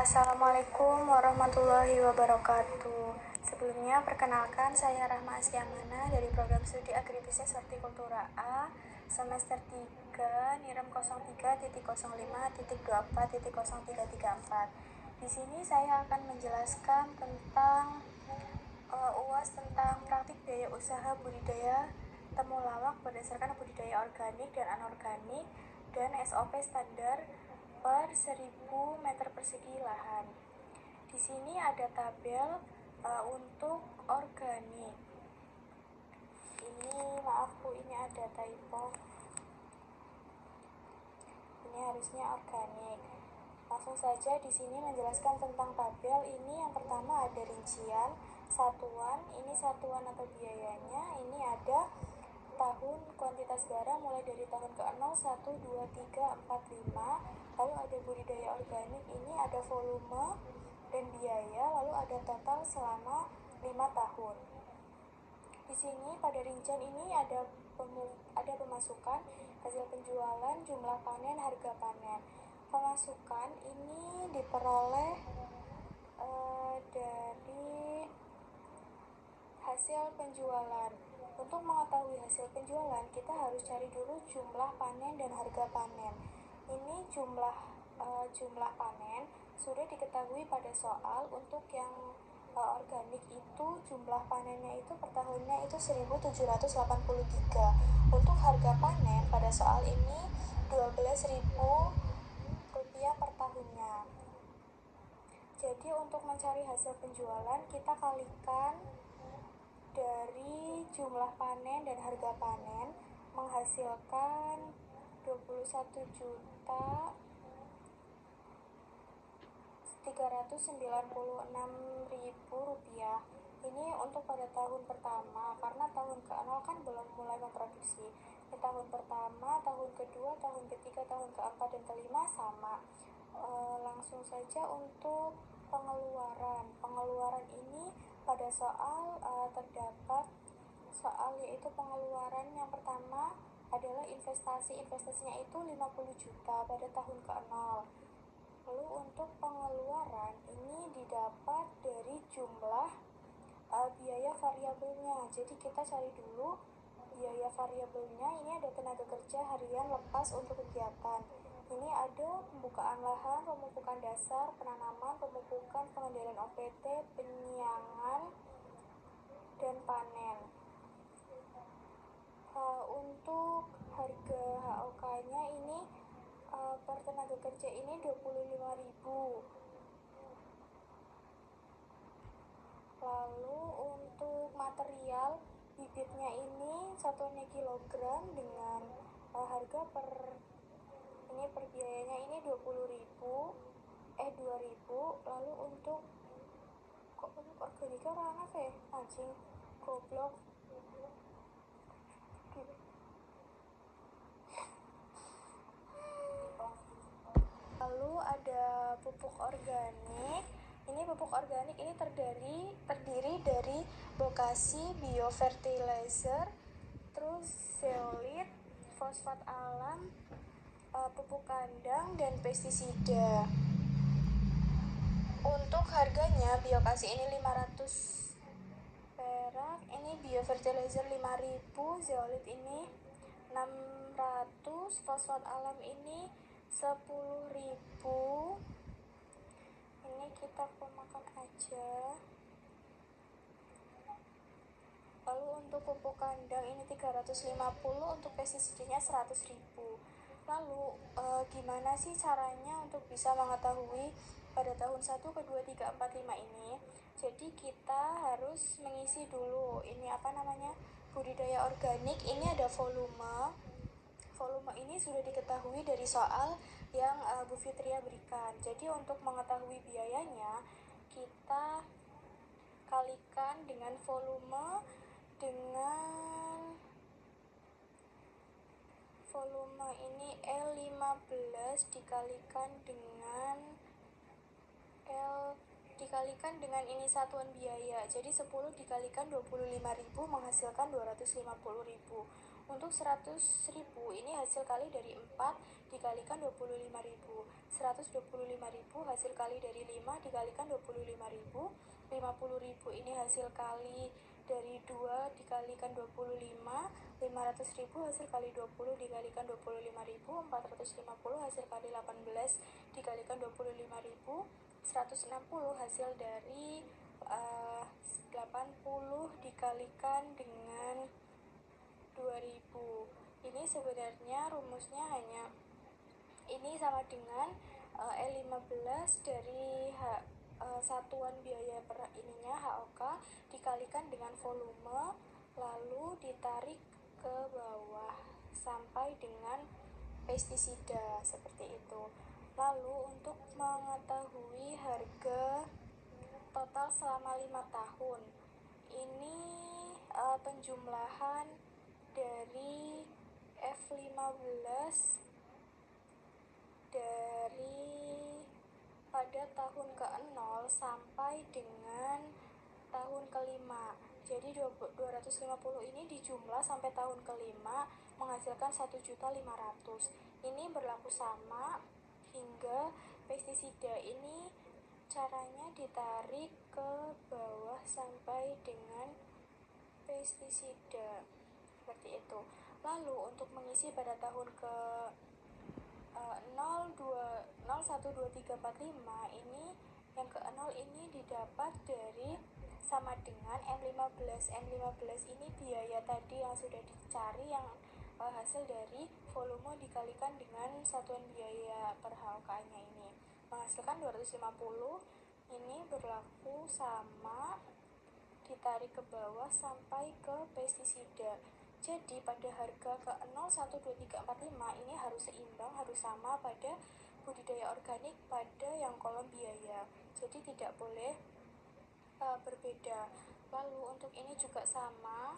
Assalamualaikum warahmatullahi wabarakatuh. Sebelumnya, perkenalkan saya Rahma Asyamana dari program studi Agribisnis Hortikultura A semester 3 NIREM 03.05.24.0334. Di sini saya akan menjelaskan tentang UAS tentang praktik biaya usaha budidaya temulawak berdasarkan budidaya organik dan anorganik dan SOP standar per 1000 meter persegi lahan. Di sini ada tabel untuk organik. Ini maaf Bu, ini ada typo. Ini harusnya organik. Langsung saja di sini menjelaskan tentang tabel. Ini yang pertama ada rincian satuan, ini satuan atau biayanya. Ini ada tahun kuantitas barang mulai dari tahun ke-0, 1, 2, 3, 4, 5. Lalu ada budidaya organik, ini ada volume dan biaya, lalu ada total selama 5 tahun. Di sini pada rincian ini ada pemasukan, hasil penjualan, jumlah panen, harga panen. Pemasukan ini diperoleh dari hasil penjualan. Untuk mengetahui hasil penjualan, kita harus cari dulu jumlah panen dan harga panen. Ini jumlah panen sudah diketahui pada soal. Untuk yang organik itu jumlah panennya itu per tahunnya itu 1.783. Untuk harga panen pada soal ini 12.000 rupiah per tahunnya. Jadi untuk mencari hasil penjualan kita kalikan dari jumlah panen dan harga panen menghasilkan 21.396.000 rupiah. Ini untuk pada tahun pertama, karena tahun ke-0 kan belum mulai memproduksi. Di tahun pertama, tahun kedua, tahun ketiga, tahun keempat, dan kelima sama. Langsung saja untuk pengeluaran ini pada soal terdapat soal yaitu pengeluaran yang pertama adalah investasinya itu 50 juta pada tahun ke-0. Lalu untuk pengeluaran ini didapat dari jumlah biaya variabelnya. Jadi kita cari dulu biaya variabelnya. Ini ada tenaga kerja harian lepas untuk kegiatan. Ini ada pembukaan lahan, pemupukan dasar, penanaman, pemupukan, pengendalian OPT, penyiangan, dan panen. Untuk harga HOK-nya ini per tenaga kerja ini 25.000. Lalu untuk material bibitnya ini satuannya kilogram dengan harga per biayanya ini 2.000. Lalu untuk organika ranah anjing goblok. Lalu ada pupuk organik. Ini pupuk organik ini terdiri dari bokasi, biofertilizer, terus zeolit, fosfat alam, pupuk kandang, dan pestisida. Untuk harganya biokasi ini 500 perak, ini biofertilizer 5.000, zeolit ini 600, fosfat alam ini 10.000. Ini kita pemakan aja. Lalu untuk pupuk kandang ini 350, untuk pestisidanya 100.000. Lalu gimana sih caranya untuk bisa mengetahui pada tahun 1, ke 2, 3, 4, 5 ini? Jadi kita harus mengisi dulu ini budidaya organik. Ini ada volume ini sudah diketahui dari soal yang Bu Fitria berikan. Jadi untuk mengetahui biayanya kita kalikan dengan volume ini L15 dikalikan dengan ini satuan biaya. Jadi 10 dikalikan 25.000 menghasilkan 250.000. Untuk 100.000 ini hasil kali dari 4 dikalikan 25.000. 125.000 hasil kali dari 5 dikalikan 25.000. 50.000 ini hasil kali dari 2 dikalikan 25. 500.000 hasil kali 20 dikalikan 25.000. 450 hasil kali 18 dikalikan 25.000. 160 hasil dari 80 dikalikan dengan 2000. Ini sebenarnya rumusnya hanya ini sama dengan E15 dari satuan biaya per ininya HOK dikalikan dengan volume lalu ditarik ke bawah sampai dengan pestisida seperti itu. Lalu untuk mengetahui harga total selama 5 tahun ini penjumlahan dari F15 dari pada tahun ke-0 sampai dengan tahun ke-5. Jadi 250 ini dijumlah sampai tahun ke-5 menghasilkan 1.500.000. Ini berlaku sama hingga pestisida ini caranya ditarik ke bawah sampai dengan pestisida seperti itu. Lalu untuk mengisi pada tahun ke 0, 2, 0, 1, 2, 3, 4, 5 ini yang ke 0 ini didapat dari sama dengan M15. M15 ini biaya tadi yang sudah dicari yang hasil dari volume dikalikan dengan satuan biaya per HOK-nya ini menghasilkan 250. Ini berlaku sama ditarik ke bawah sampai ke pestisida. Jadi pada harga ke 0, 1, 2, 3, 4, 5 ini harus seimbang, harus sama pada budidaya organik pada yang kolom biaya. Jadi tidak boleh berbeda. Lalu untuk ini juga sama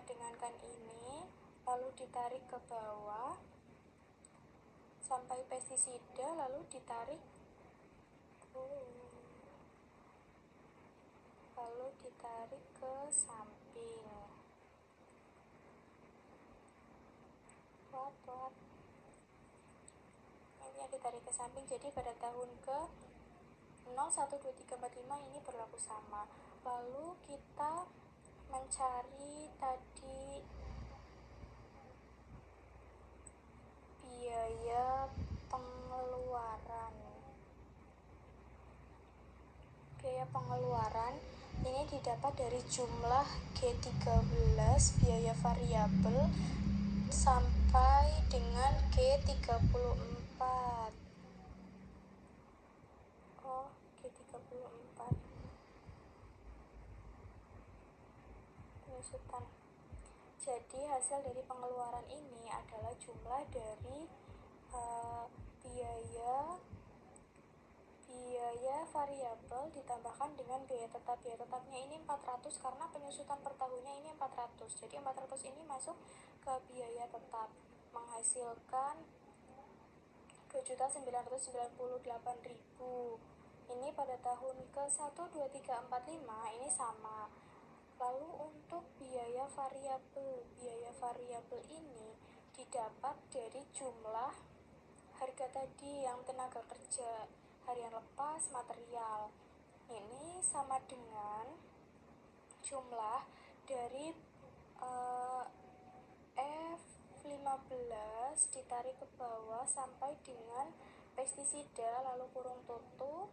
dengan kan ini, lalu ditarik ke bawah sampai pestisida lalu ditarik ke samping. Ini yang ditarik ke samping. Jadi pada tahun ke 0, 1, 2, 3, 4, 5 ini berlaku sama. Lalu kita mencari tadi biaya pengeluaran. Biaya pengeluaran ini didapat dari jumlah G13 biaya variabel sampai dengan G34. G34 penyusutan. Jadi hasil dari pengeluaran ini adalah jumlah dari biaya variabel ditambahkan dengan biaya tetap. Biaya tetapnya ini 400 karena penyusutan per tahunnya ini 400. Jadi 400 ini masuk ke biaya tetap menghasilkan 2.998.000. Ini pada tahun ke 1, 2, 3, 4, 5 ini sama. Lalu untuk biaya variabel ini didapat dari jumlah harga tadi yang tenaga kerja, harian lepas, material. Ini sama dengan jumlah dari F15 ditarik ke bawah sampai dengan pestisida lalu kurung tutup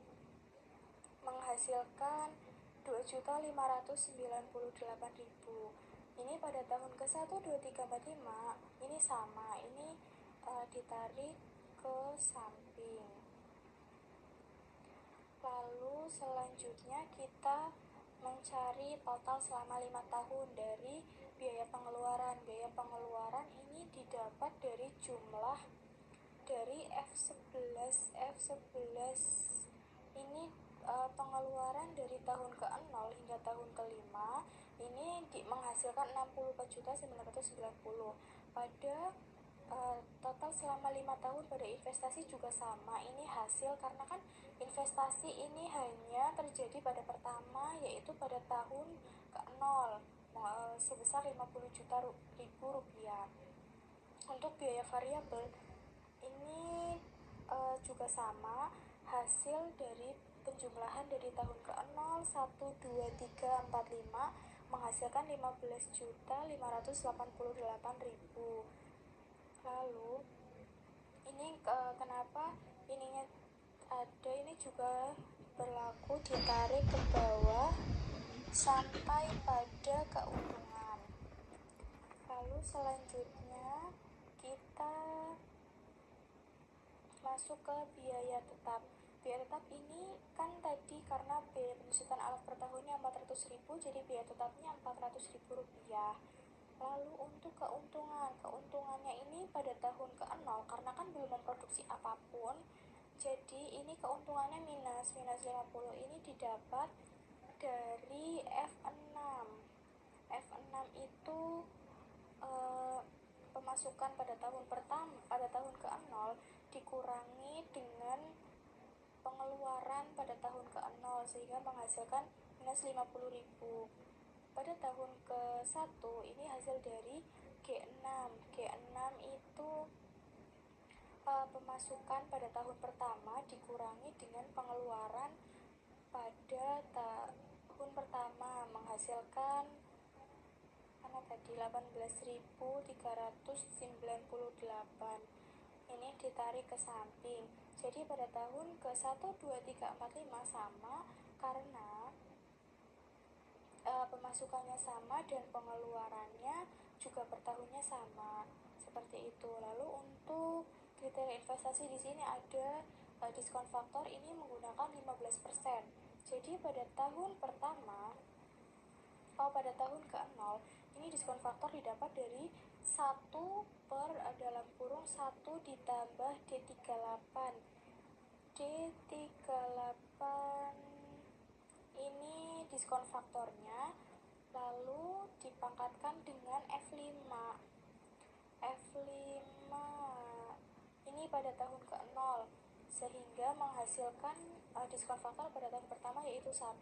menghasilkan 2.598.000. Ini pada tahun ke 1, 2, 3, 4, 5 ini sama. Ini ditarik ke samping. Lalu selanjutnya kita mencari total selama 5 tahun dari biaya pengeluaran. Biaya pengeluaran ini didapat dari jumlah dari F11 ini pengeluaran dari tahun ke-0 hingga tahun ke-5 ini menghasilkan 64.990. Pada total selama 5 tahun pada investasi juga sama. Ini hasil karena kan investasi ini hanya terjadi pada pertama yaitu pada tahun ke-0. sebesar 50 juta ribu rupiah. Untuk biaya variabel ini juga sama, hasil dari penjumlahan dari tahun ke 0, 1, 2, 3, 4, 5 menghasilkan 15.588.000. Lalu ini kenapa ininya ada, ini juga berlaku ditarik ke bawah sampai pada keuntungan. Lalu selanjutnya kita masuk ke biaya tetap. Biaya tetap ini kan tadi karena biaya penyusutan alat per tahunnya 400.000, jadi biaya tetapnya 400.000 rupiah. Lalu untuk keuntungannya ini pada tahun ke-0 karena kan belum memproduksi apapun, jadi ini keuntungannya minus 50. Ini didapat dari F6. F6 itu pemasukan pada tahun ke-0 dikurangi dengan pengeluaran pada tahun ke-0 sehingga menghasilkan minus 50.000. Pada tahun ke-1 ini hasil dari G6. G6 itu pemasukan pada tahun pertama dikurangi dengan pengeluaran pada tahun pertama menghasilkan tadi 18.398. Ini ditarik ke samping. Jadi pada tahun ke-1, 2, 3, 4, 5 sama karena pemasukannya sama dan pengeluarannya juga per tahunnya sama. Seperti itu. Lalu untuk kriteria investasi di sini ada diskon faktor ini menggunakan 15%. Jadi pada tahun pertama pada tahun ke-0 ini diskon faktor didapat dari 1 per dalam kurung 1 ditambah D38. D38 ini diskon faktornya, lalu dipangkatkan dengan F5. F5 ini pada tahun ke-0 sehingga menghasilkan diskon faktor pada tahun pertama yaitu 1.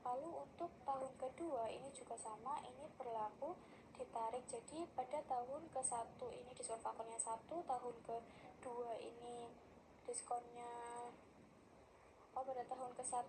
Lalu untuk tahun kedua ini juga sama, ini berlaku ditarik. Jadi pada tahun ke-1 ini diskon faktornya 1, tahun ke-2 ini diskonnya pada tahun ke-1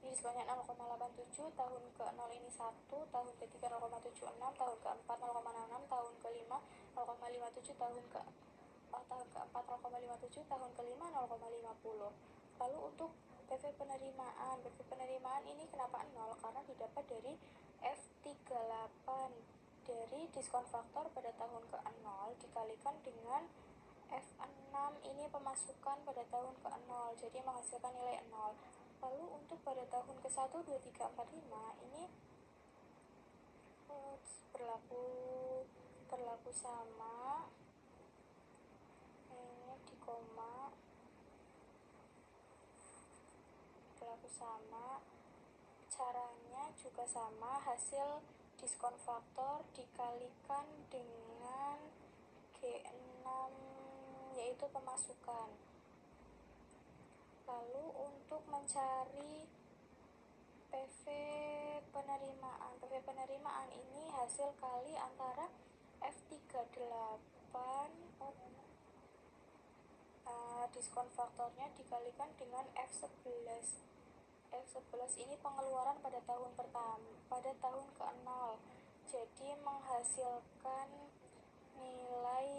ini diskonnya 0,87, tahun ke-0 ini 1, tahun ke-3 0,76, tahun ke-4 0,66, tahun ke-5 0,57, tahun ke-4 0,57, tahun ke-5 0,50. Lalu untuk PV penerimaan ini kenapa 0? Karena didapat dari F38 dari diskon faktor pada tahun ke-0 dikalikan dengan F6 ini pemasukan pada tahun ke-0, jadi menghasilkan nilai 0. Lalu untuk pada tahun ke-1, 2, 3, 4, 5 ini berlaku sama. Ini di koma berlaku sama, caranya juga sama, hasil diskon faktor dikalikan dengan G6 yaitu pemasukan. Lalu untuk mencari PV penerimaan ini hasil kali antara F38 diskon faktornya dikalikan dengan F11. F11 ini pengeluaran pada tahun ke-0, jadi menghasilkan nilai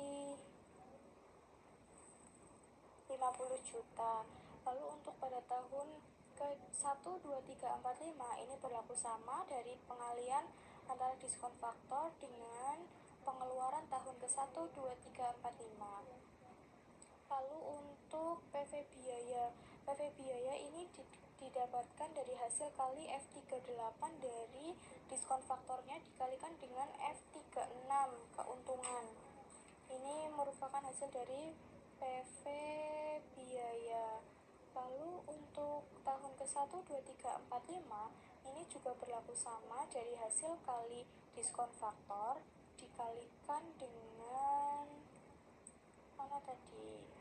50 juta. Lalu untuk pada tahun ke-1, 2, 3, 4, 5 ini berlaku sama dari pengalian antara diskon faktor dengan pengeluaran tahun ke-1, 2, 3, 4, 5. Lalu untuk PV biaya ini didapatkan dari hasil kali F38 dari diskon faktornya dikalikan dengan F36 keuntungan. Ini merupakan hasil dari PV biaya. Lalu untuk tahun ke-1, 2, 3, 4, 5 ini juga berlaku sama dari hasil kali diskon faktor dikalikan dengan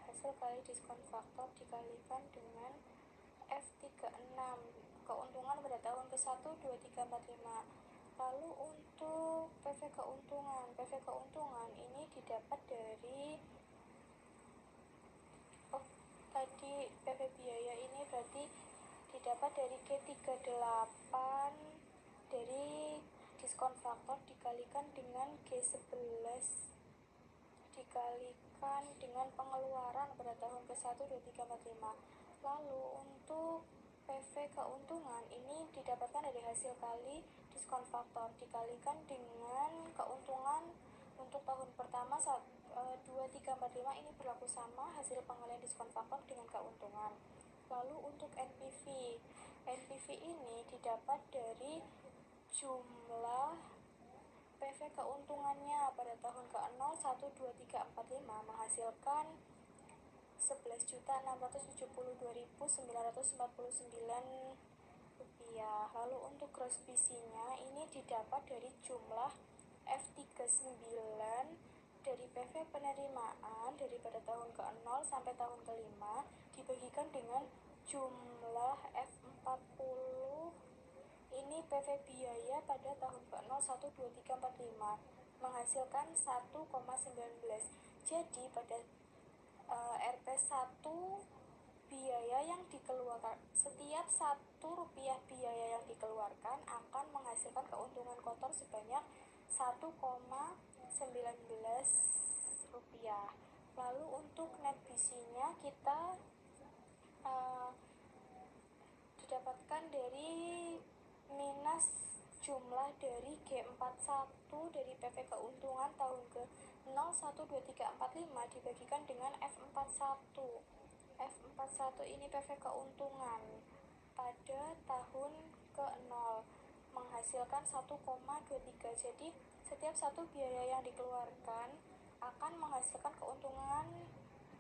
hasil kali diskon faktor dikalikan dengan F36 keuntungan pada tahun ke-1, 2, 3, 4, 5. Lalu untuk PV keuntungan ini didapat dari tadi PV biaya ini berarti didapat dari G38 dari diskon faktor dikalikan dengan G11 dikalikan dengan pengeluaran pada tahun ke-1, 2, 3, 4, 5. Lalu untuk PV keuntungan ini didapatkan dari hasil kali diskon faktor dikalikan dengan keuntungan untuk tahun pertama 2, 3, 4, 5 ini berlaku sama hasil pengalihan diskon faktor dengan keuntungan. Lalu untuk NPV ini didapat dari jumlah PV keuntungannya pada tahun ke-0, 1, 2, 3, 4, 5 menghasilkan 11.672.949 rupiah. Lalu untuk gross BC-nya ini didapat dari jumlah F39 dari PV penerimaan daripada tahun ke-0 sampai tahun ke-5 dibagikan dengan jumlah F40 ini PV biaya pada tahun ke-0, 1, 2, 3, 4, 5 menghasilkan 1,19. Jadi pada RP1 biaya yang dikeluarkan, setiap 1 rupiah biaya yang dikeluarkan akan menghasilkan keuntungan kotor sebanyak 1,19 rupiah. Lalu untuk net BC-nya kita didapatkan dari minus jumlah dari G41 dari PV keuntungan tahun ke-0, 1, 2, 3, 4, 5 dibagikan dengan F41. F41 ini PV keuntungan pada tahun ke-0 menghasilkan 1,23. Jadi setiap 1 biaya yang dikeluarkan akan menghasilkan keuntungan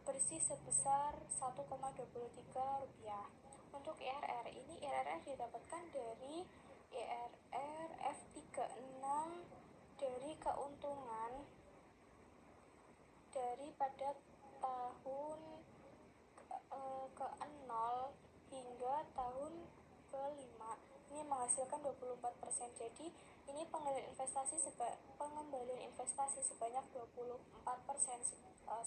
bersih sebesar 1,23 rupiah. Untuk IRR ini didapatkan dari IRR F36 dari keuntungan daripada tahun ke-0 hingga tahun ke-5 ini menghasilkan 24%. Jadi ini pengembalian investasi sebanyak 24%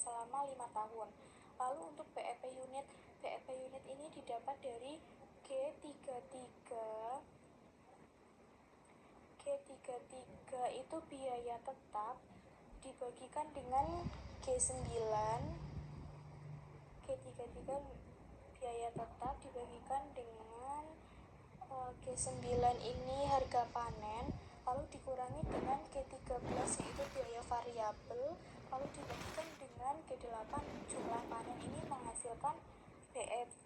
selama 5 tahun. Lalu untuk BEP unit ini didapat dari G33 itu biaya tetap dibagikan dengan G9 biaya tetap dibagikan dengan G9 ini harga panen, lalu dikurangi dengan G13 yaitu biaya variabel, lalu dibagikan dengan G8 jumlah panen ini menghasilkan BEP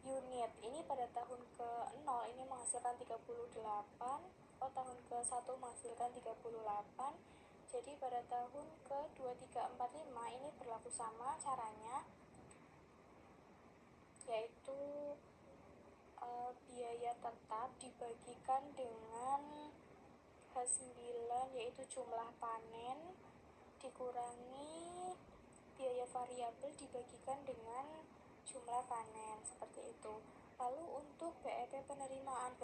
unit. Ini pada tahun ke-0 ini menghasilkan 38, tahun ke-1 menghasilkan 38. Jadi pada tahun ke-2, 3, 4, 5 ini berlaku sama caranya, yaitu biaya tetap dibagikan dengan H9 yaitu jumlah panen dikurangi biaya variabel dibagikan dengan jumlah panen, seperti itu. Lalu untuk BEP penerimaan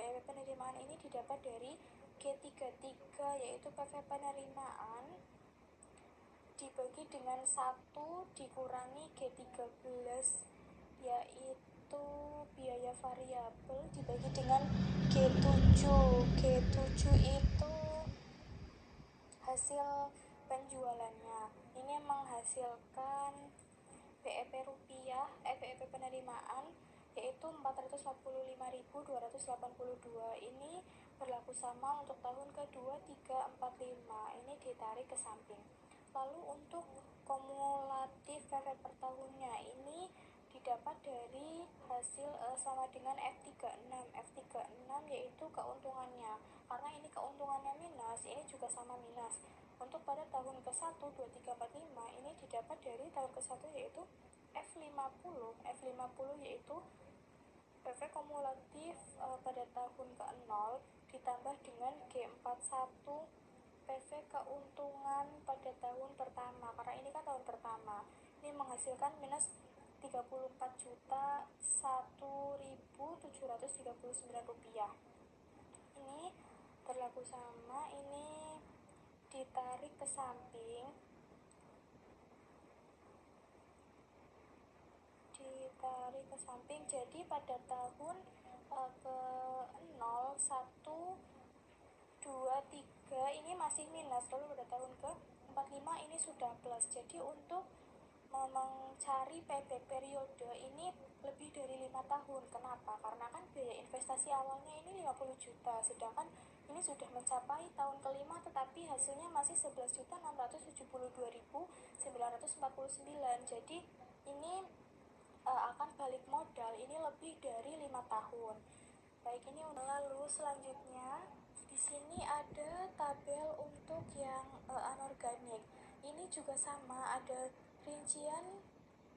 ini didapat dari G33 yaitu PV penerimaan dibagi dengan 1 dikurangi G13 yaitu biaya variabel dibagi dengan G7 itu hasil penjualannya. Ini menghasilkan BEP penerimaan yaitu 455.282. Ini berlaku sama untuk tahun ke-2, 3, 4, 5. Ini ditarik ke samping. Lalu untuk kumulatif PV per tahunnya ini didapat dari hasil sama dengan F36 yaitu keuntungannya. Karena ini keuntungannya minus, ini juga sama minus. Untuk pada tahun ke-1, 2, 3, 4, 5 ini didapat dari tahun ke-1 yaitu F50 yaitu PV kumulatif pada tahun ke-0 ditambah dengan G41 PV keuntungan pada tahun pertama, karena ini kan tahun pertama. Ini menghasilkan minus 34.001.739 rupiah. Ini berlaku sama, ini ditarik ke samping, jadi pada tahun ke 0, 1, 2, 3 ini masih minus, lalu pada tahun ke 45 ini sudah plus. Jadi untuk mencari PB periode ini lebih dari 5 tahun. Kenapa? Karena kan biaya investasi awalnya ini 50 juta, sedangkan ini sudah mencapai tahun kelima tetapi hasilnya masih 11.672.949. Jadi ini akan balik modal ini lebih dari 5 tahun. Baik, ini lalu selanjutnya di sini ada tabel untuk yang anorganik. Ini juga sama, ada rincian,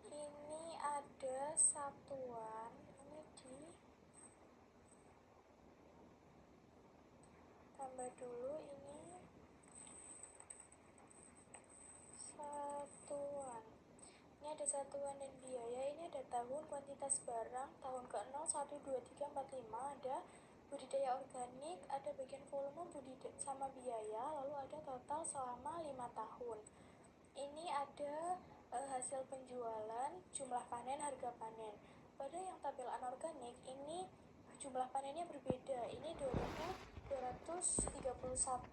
ini ada satuan, ini ditambah dulu, ini satuan. Ini ada satuan dan biaya, ini ada tahun, kuantitas barang, tahun ke 0, 1, 2, 3, 4, 5, ada budidaya organik, ada bagian volume, budidaya sama biaya, lalu ada total selama 5 tahun. Ini ada hasil penjualan, jumlah panen, harga panen. Pada yang tabel anorganik ini jumlah panennya berbeda, ini 2.231.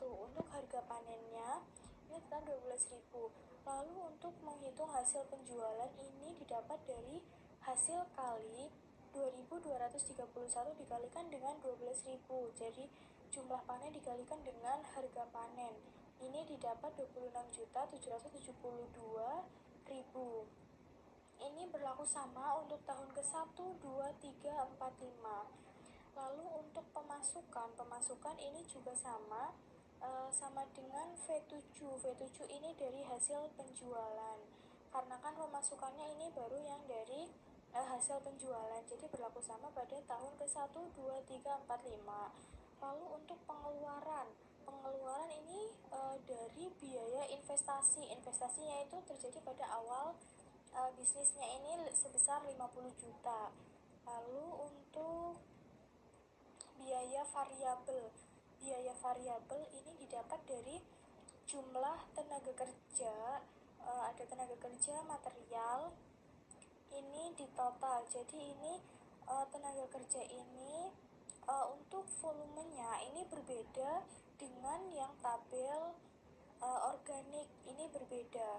Untuk harga panennya ini tetap 12.000. Lalu untuk menghitung hasil penjualan ini didapat dari hasil kali 2.231 dikalikan dengan 12.000. Jadi jumlah panen dikalikan dengan harga panen. Ini didapat 26.772.000. Ini berlaku sama untuk tahun ke 1, 2, 3, 4, 5. Lalu untuk pemasukan ini juga sama, sama dengan V7. V7 ini dari hasil penjualan. Karena kan pemasukannya ini baru yang dari hasil penjualan. Jadi berlaku sama pada tahun ke 1, 2, 3, 4, 5. Lalu untuk pengeluaran ini dari biaya investasi. Investasinya itu terjadi pada awal bisnisnya ini sebesar 50 juta. Lalu untuk biaya variabel ini didapat dari jumlah tenaga kerja, ada tenaga kerja, material, ini di total. Jadi ini tenaga kerja ini untuk volumenya ini berbeda dengan yang tabel organik, ini berbeda.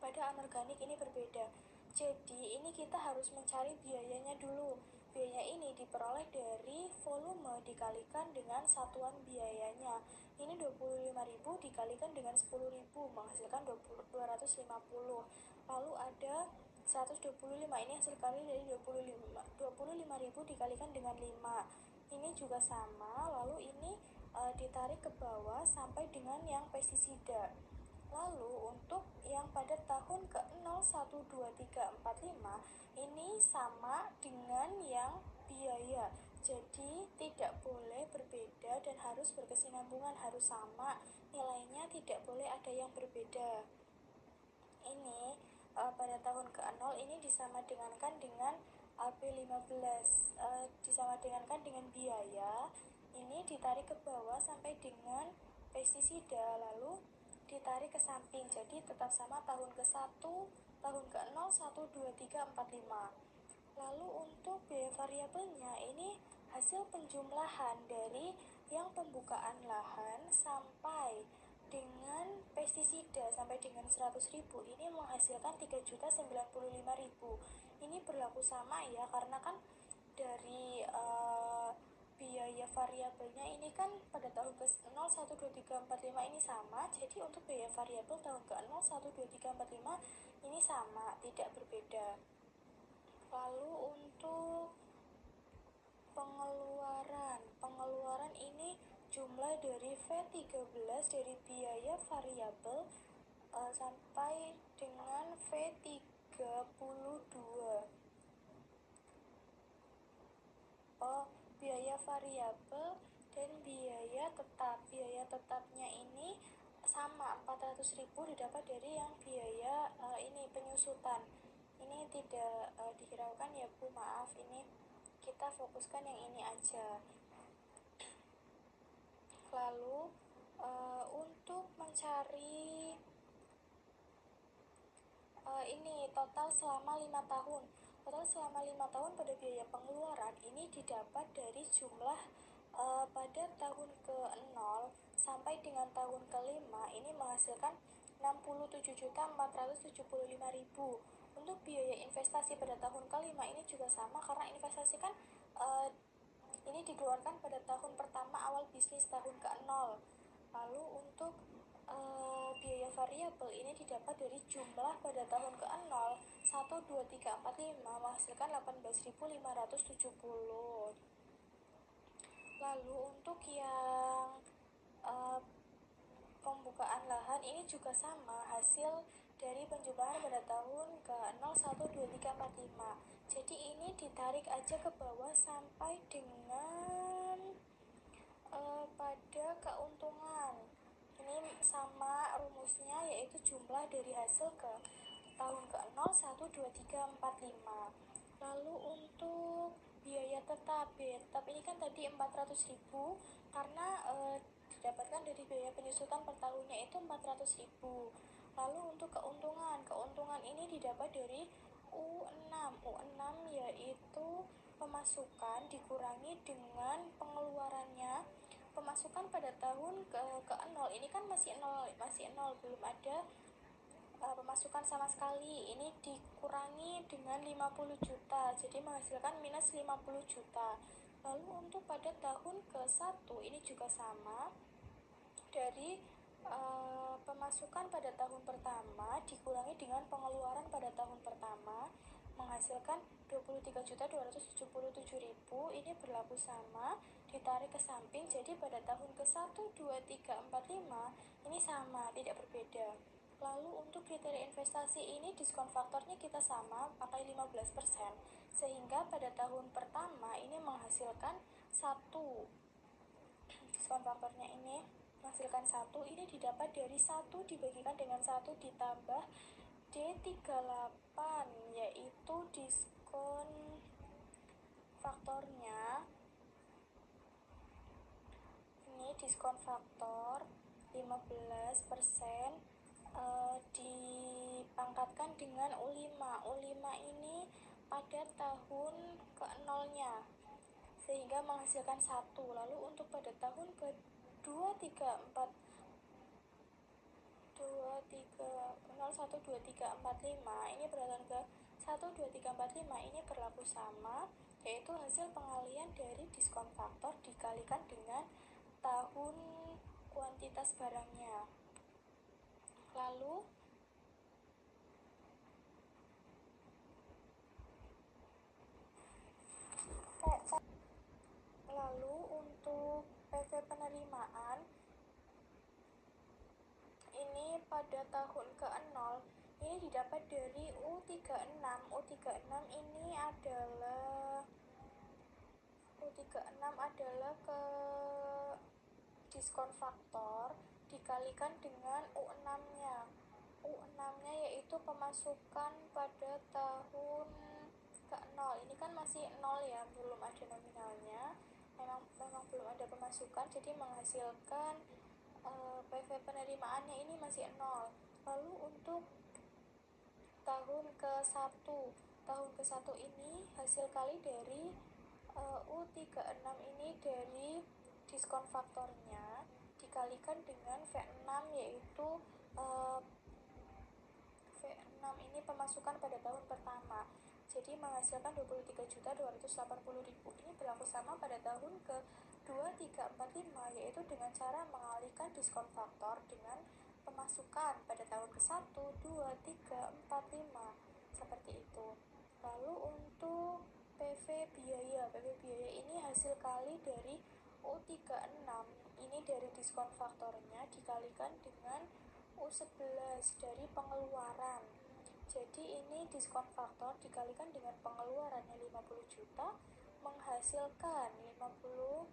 Pada anorganik ini berbeda. Jadi ini kita harus mencari biayanya dulu. Biaya ini diperoleh dari volume dikalikan dengan satuan biayanya. Ini 25.000 dikalikan dengan 10.000 menghasilkan 250. Lalu ada 125, ini hasil kali dari 25.000 dikalikan dengan 5. Ini juga sama. Lalu ini ditarik ke bawah sampai dengan yang pestisida. Lalu untuk yang pada tahun ke 0, 1, 2, 3, 4, 5 ini sama dengan yang biaya. Jadi tidak boleh berbeda dan harus berkesinambungan, harus sama nilainya, tidak boleh ada yang berbeda. Ini pada tahun ke 0 ini disamadengankan dengan AB15, disamadengankan dengan biaya. Ini ditarik ke bawah sampai dengan pestisida, lalu ditarik ke samping, jadi tetap sama tahun ke 1, tahun ke 0, 1, 2, 3, 4, 5. Lalu untuk biaya variabelnya ini hasil penjumlahan dari yang pembukaan lahan sampai dengan pestisida sampai dengan 100.000 ini menghasilkan 3.095.000. Ini berlaku sama ya, karena kan dari biaya variabelnya ini kan pada tahun ke 0, 1, 2, 3, 4, 5 ini sama. Jadi untuk biaya variabel tahun ke 0, 1, 2, 3, 4, 5 ini sama, tidak berbeda. Lalu untuk pengeluaran ini jumlah dari V13 dari biaya variabel sampai dengan V32. Biaya variabel dan biaya tetap. Biaya tetapnya ini sama, 400.000 didapat dari yang biaya ini penyusutan. Ini tidak dihiraukan ya Bu, maaf, ini kita fokuskan yang ini aja. Lalu untuk mencari ini total selama 5 tahun. Total selama 5 tahun pada biaya pengeluaran ini didapat dari jumlah pada tahun ke-0 sampai dengan tahun ke-5 ini menghasilkan 67.475.000. Untuk biaya investasi pada tahun ke-5 ini juga sama, karena investasi kan ini dikeluarkan pada tahun pertama awal bisnis tahun ke-0. Lalu untuk biaya variabel ini didapat dari jumlah pada tahun ke-0 1, 2, 3, 4, 5 menghasilkan 18.570. Lalu untuk yang pembukaan lahan ini juga sama, hasil dari penjumlahan pada tahun ke-0, 1, 2, 3, 4, 5. Jadi ini ditarik aja ke bawah sampai dengan pada keuntungan. Ini sama rumusnya, yaitu jumlah dari hasil ke tahun ke-0, 1, 2, 3, 4, 5. Lalu untuk biaya tetap, ini kan tadi 400.000 karena didapatkan dari biaya penyusutan per tahunnya itu 400.000. Lalu untuk keuntungan ini didapat dari U6 yaitu pemasukan dikurangi dengan pengeluarannya. Pemasukan pada tahun ke-0 ini kan masih nol, belum ada pemasukan sama sekali. Ini dikurangi dengan 50 juta, jadi menghasilkan minus 50 juta. Lalu untuk pada tahun ke-1 ini juga sama, dari pemasukan pada tahun pertama dikurangi dengan pengeluaran pada tahun pertama menghasilkan 23.277.000. Ini berlaku sama, ditarik ke samping, jadi pada tahun ke-1, 2, 3, 4, 5 ini sama, tidak berbeda. Lalu untuk kriteria investasi ini diskon faktornya kita sama, pakai 15%, sehingga pada tahun pertama ini menghasilkan 1. Diskon faktornya ini menghasilkan 1, ini didapat dari 1 dibagikan dengan 1 ditambah D38, yaitu diskon faktornya. Ini diskon faktor 15% dipangkatkan dengan U5. U5 ini pada tahun ke-0-nya, sehingga menghasilkan 1. Lalu untuk pada tahun ke-2, 3, 4 0, 1, 2, 3, 4, 5 ini berdasarkan ke 1, 2, 3, 4, 5 ini berlaku sama, yaitu hasil pengalian dari diskon faktor dikalikan dengan tahun kuantitas barangnya. Lalu untuk PV penerimaan ini pada tahun ke-0 ini didapat dari U36. U36 ini adalah ke diskon faktor dikalikan dengan U6-nya. U6-nya yaitu pemasukan pada tahun ke-0. Ini kan masih 0 ya, belum ada nominalnya. Memang belum ada pemasukan, jadi menghasilkan PV penerimaannya ini masih 0. Lalu untuk tahun ke-1 ini hasil kali dari U36 ini dari diskon faktornya dikalikan dengan V6, yaitu V6 ini pemasukan pada tahun pertama, jadi menghasilkan 23.280.000. Ini berlaku sama pada tahun ke-2, 3, 4, 5, yaitu dengan cara mengalihkan diskon faktor dengan pemasukan pada tahun ke-1, 2, 3, 4, 5 seperti itu. Lalu untuk PV biaya ini hasil kali dari U36 ini dari diskon faktornya dikalikan dengan U11 dari pengeluaran. Jadi ini diskon faktor dikalikan dengan pengeluarannya 50 juta menghasilkan 50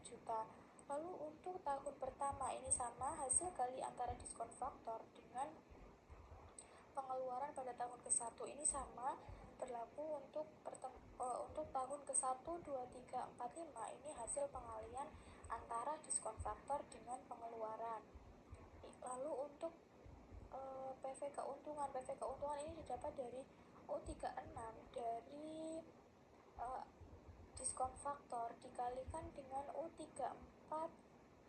juta. Lalu untuk tahun pertama ini sama, hasil kali antara diskon faktor dengan pengeluaran pada tahun ke-1 ini sama, berlaku untuk tahun ke-1, 2, 3, 4, 5 ini hasil pengalian antara diskon faktor dengan pengeluaran. Lalu untuk PV keuntungan ini didapat dari U36 dari diskon faktor dikalikan dengan U34,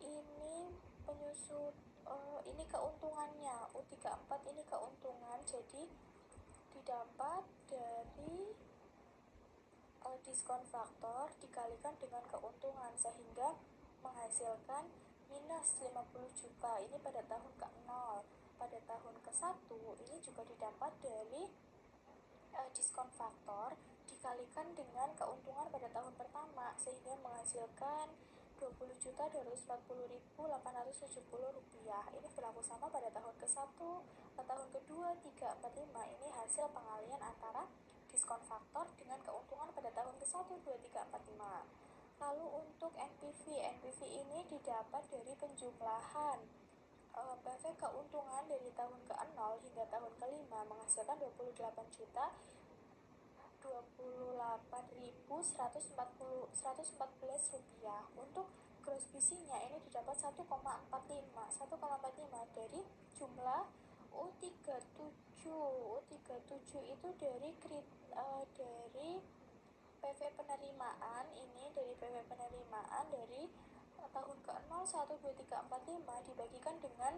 ini penyusun ini keuntungannya. U34 ini keuntungan, jadi didapat dari diskon faktor dikalikan dengan keuntungan sehingga menghasilkan minus 50 juta. Ini pada tahun ke-0. Pada tahun ke-1 ini juga didapat dari diskon faktor dikalikan dengan keuntungan pada tahun pertama sehingga menghasilkan 20.240.870 rupiah. Ini berlaku sama pada tahun ke-1, ke tahun kedua, 3, 4, 5. Ini hasil pengalian antara diskon faktor dengan keuntungan pada tahun ke-1, 2, 3, 4, 5. Lalu untuk NPV ini didapat dari penjumlahan PV keuntungan dari tahun ke-0 hingga tahun ke-5 menghasilkan 28.114 rupiah. Untuk gross BC-nya ini didapat 1,45 dari jumlah U37. U37 itu dari PV penerimaan, ini dari PV penerimaan dari tahun ke-0, 1, 2, 3, 4, 5 dibagikan dengan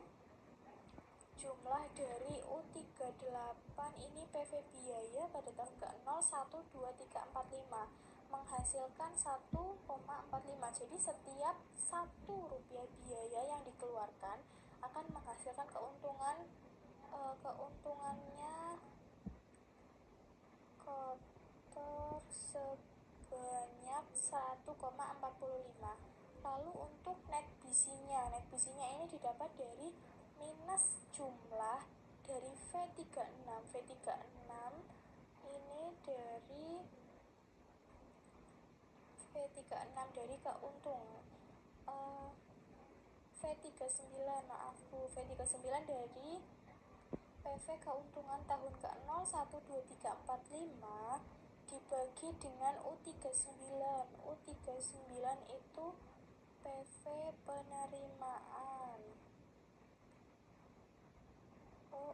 jumlah dari U38, ini PV biaya pada tahun ke-0, 1, 2, 3, 4, 5 menghasilkan 1,45. Jadi setiap 1 rupiah biaya yang dikeluarkan akan menghasilkan keuntungannya kotor sebanyak 1,45. Lalu untuk net BC-nya ini didapat dari minus jumlah dari V36 ini dari V36 dari keuntungan V39 dari PV keuntungan tahun ke-0, 1, 2, 3, 4, 5 dibagi dengan U39. U39 itu PV penerimaan.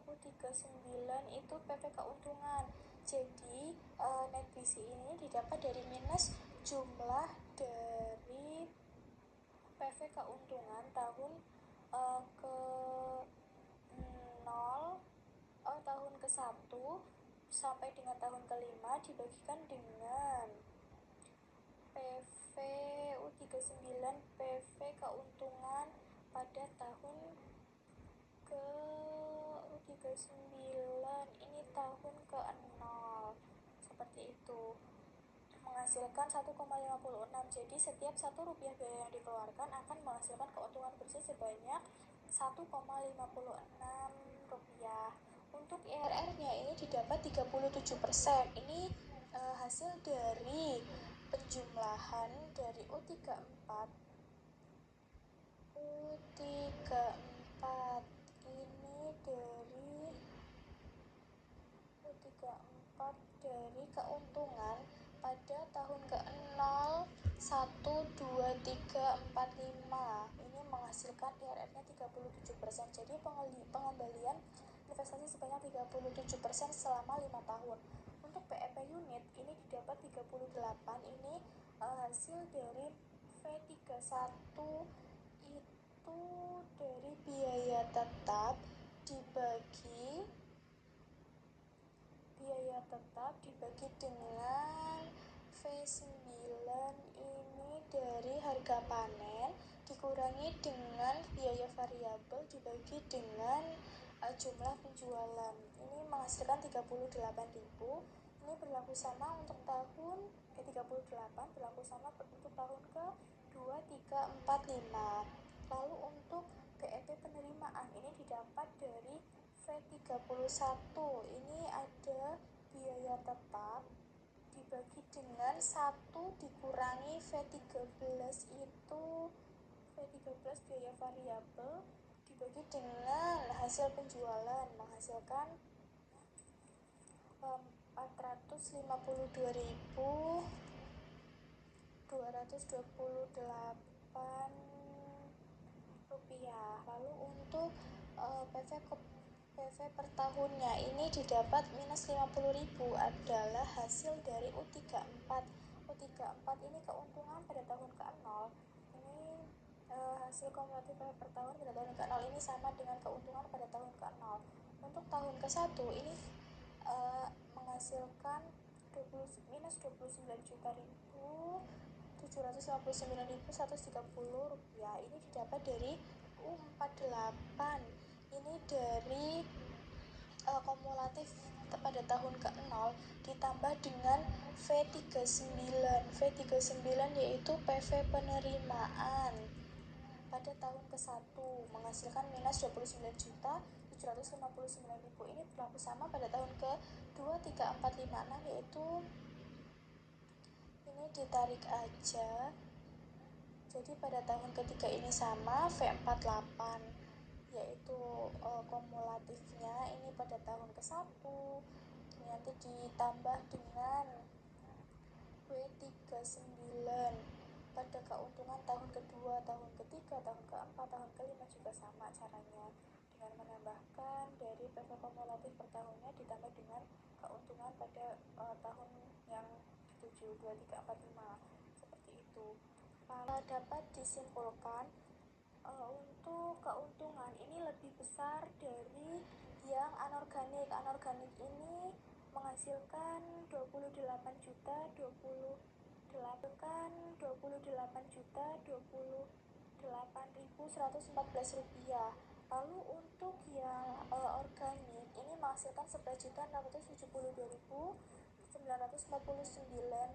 U39 itu PV keuntungan. Jadi net BC ini didapat dari minus jumlah dari PV keuntungan tahun tahun ke-1 sampai dengan tahun ke-5 dibagikan dengan PV U39 PV keuntungan pada tahun ke U39, ini tahun ke-0, seperti itu, menghasilkan 1,56. Jadi setiap 1 rupiah biaya yang dikeluarkan akan menghasilkan keuntungan bersih sebanyak 1,56 rupiah. Untuk IRR-nya ini didapat 37%. Ini hasil dari penjumlahan dari U34 ini dari U34 dari keuntungan pada tahun ke-0, 1, 2, 3, 4, 5 ini menghasilkan IRR-nya 37%. Jadi pengembalian investasi sebanyak 37% selama 5 tahun. Untuk PEP unit ini didapat 38. Ini hasil dari V31 itu dari biaya tetap dibagi dengan V9 ini dari harga panen dikurangi dengan biaya variabel dibagi dengan jumlah penjualan. Ini menghasilkan 38.000. Ini berlaku sama untuk tahun 38 berlaku sama untuk tahun ke-2, 3, 4, 5. Lalu untuk PEP penerimaan ini didapat dari V31. Ini ada biaya tetap dibagi dengan 1 dikurangi V13 itu V13 biaya variabel dibagi dengan hasil penjualan menghasilkan 452.228 rupiah. Lalu untuk PV per tahunnya ini didapat minus 50.000 adalah hasil dari U34. U34 ini keuntungan pada tahun ke-0. Ini hasil kumulatif per tahun pada tahun ke-0 ini sama dengan keuntungan pada tahun ke-0. Untuk tahun ke-1 ini menghasilkan minus 29.759.130 rupiah. Ini didapat dari U48. Ini dari kumulatif pada tahun ke-0 ditambah dengan V39. V39 yaitu PV penerimaan pada tahun ke-1 menghasilkan minus 29.759.000. Ini berlaku sama pada tahun ke-2, 3, 4, 5, 6 yaitu ini ditarik aja. Jadi pada tahun ketiga ini sama V48 yaitu kumulatifnya ini pada tahun ke-1 nanti ditambah dengan W39 pada keuntungan tahun kedua, tahun ketiga, tahun keempat, tahun kelima juga sama caranya dengan menambahkan dari PV kumulatif per tahunnya ditambah dengan keuntungan pada tahun yang 7, 2, 3, 4, 5 seperti itu. Lalu dapat disimpulkan untuk keuntungan ini lebih besar dari yang anorganik. Anorganik ini menghasilkan 28.028.114 rupiah. Lalu untuk yang organik ini menghasilkan 11.672.949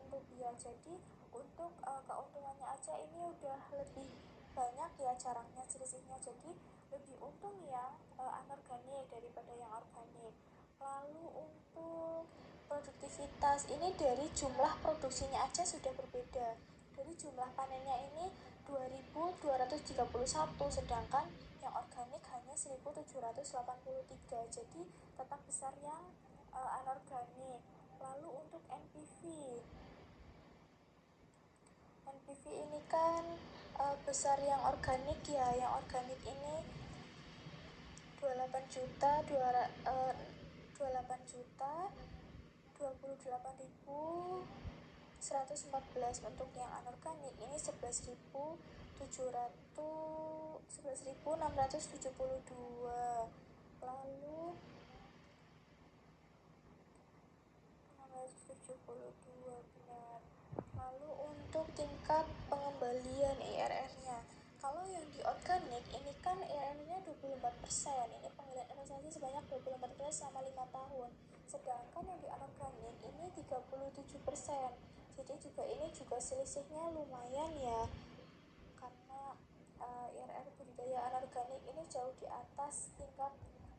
rupiah. Jadi untuk keuntungannya aja ini udah lebih banyak ya jaraknya selisihnya, jadi lebih untung yang anorganik daripada yang organik. Lalu untuk produktivitas ini dari jumlah produksinya aja sudah berbeda. Dari jumlah panennya ini 2.231 sedangkan yang organik hanya 1.783, jadi tetap besar yang anorganik. Lalu untuk NPV ini kan besar yang organik ya. Yang organik ini 28 juta 28.114. Untuk yang anorganik ini 11.672. Lalu 672 benar. Lalu untuk tingkat pengembalian IRR-nya, kalau yang di organik ini kan IRR-nya 24%, ini pengembalian investasi sebanyak 24% selama 5 tahun. Sedangkan yang di anorganik ini 37%. Jadi ini juga selisihnya lumayan ya. Karena IRR budidaya anorganik ini jauh di atas tingkat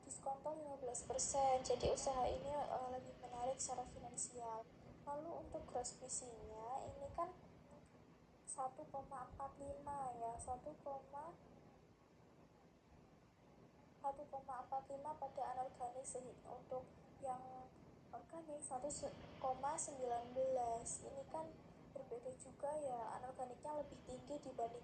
diskonto 15%. Jadi usaha ini lebih menarik secara finansial. Lalu untuk gross PC-nya ini kan 1,45 ya, 1,45 pada anorganik, sehingga untuk yang organik 1,19. Ini kan berbeda juga ya, anorganiknya lebih tinggi dibanding